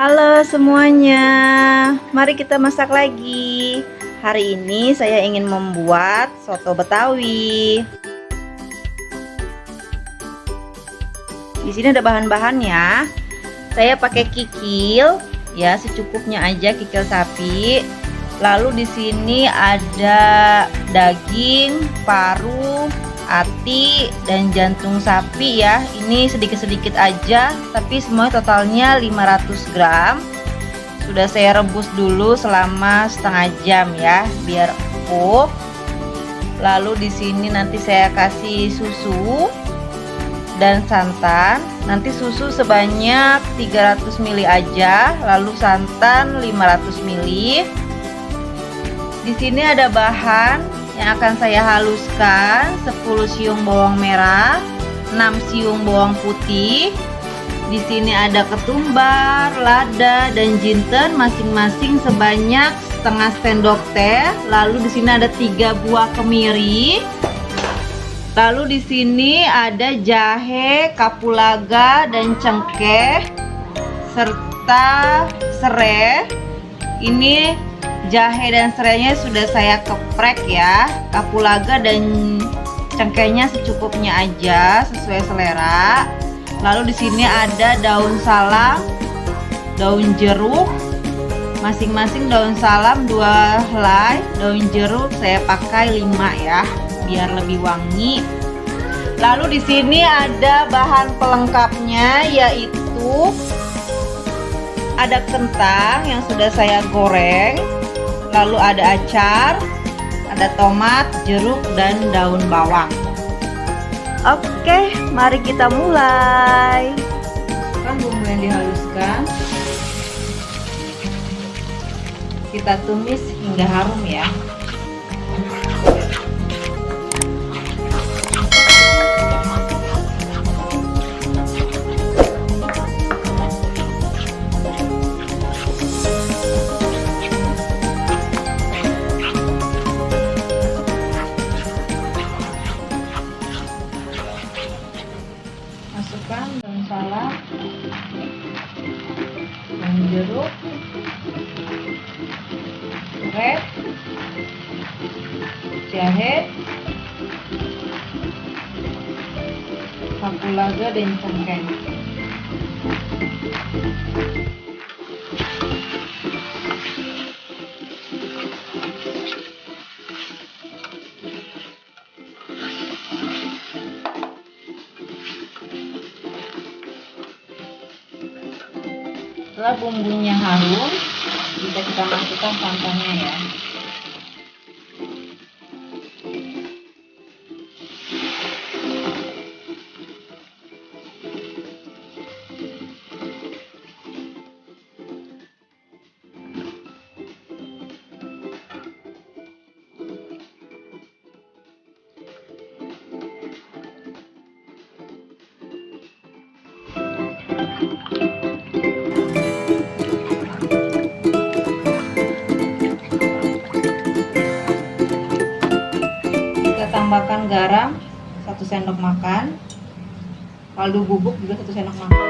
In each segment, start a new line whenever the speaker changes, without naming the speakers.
Halo semuanya, mari kita masak lagi. Hari ini saya ingin membuat soto Betawi. Di sini ada bahan-bahannya. Saya pakai kikil, ya secukupnya aja kikil sapi. Lalu di sini ada daging, paru, ati, dan jantung sapi ya. Ini sedikit-sedikit aja, tapi semuanya totalnya 500 gram. Sudah saya rebus dulu selama setengah jam ya, biar empuk. Lalu di sini nanti saya kasih susu dan santan. Nanti susu sebanyak 300 ml aja, lalu santan 500 ml. Di sini ada bahan yang akan saya haluskan: 10 siung bawang merah, 6 siung bawang putih. Di sini ada ketumbar, lada, dan jinten masing-masing sebanyak setengah sendok teh. Lalu di sini ada 3 buah kemiri. Lalu di sini ada jahe, kapulaga, dan cengkeh serta serai. Ini jahe dan serainya sudah saya geprek ya. Kapulaga dan cengkehnya secukupnya aja sesuai selera. Lalu di sini ada daun salam, daun jeruk, masing-masing daun salam 2 helai, daun jeruk saya pakai 5 ya, biar lebih wangi. Lalu di sini ada bahan pelengkapnya, yaitu ada kentang yang sudah saya goreng, lalu ada acar, ada tomat, jeruk, dan daun bawang. Oke, mari kita mulai. Masukkan bumbu yang dihaluskan. Kita tumis hingga harum ya. Masukkan daun salam, daun jeruk, serai, jahe, kapulaga, dan cengkeh. Setelah bumbunya harum, bisa kita masukkan santannya ya. Tambahkan garam 1 sendok makan, kaldu bubuk juga 1 sendok makan.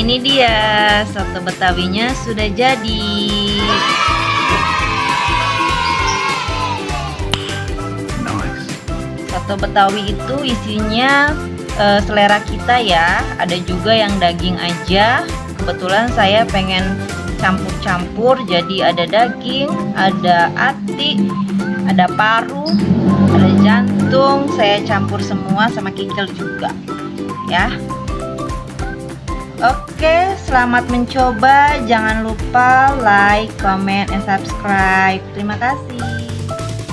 Ini dia soto betawinya sudah jadi. Soto betawi itu isinya selera kita ya. Ada juga yang daging aja. Kebetulan saya pengen campur-campur, jadi ada daging, ada ati, ada paru, ada jantung. Saya campur semua sama kikil juga ya. Oke, selamat mencoba. Jangan lupa like, comment, and subscribe. Terima kasih.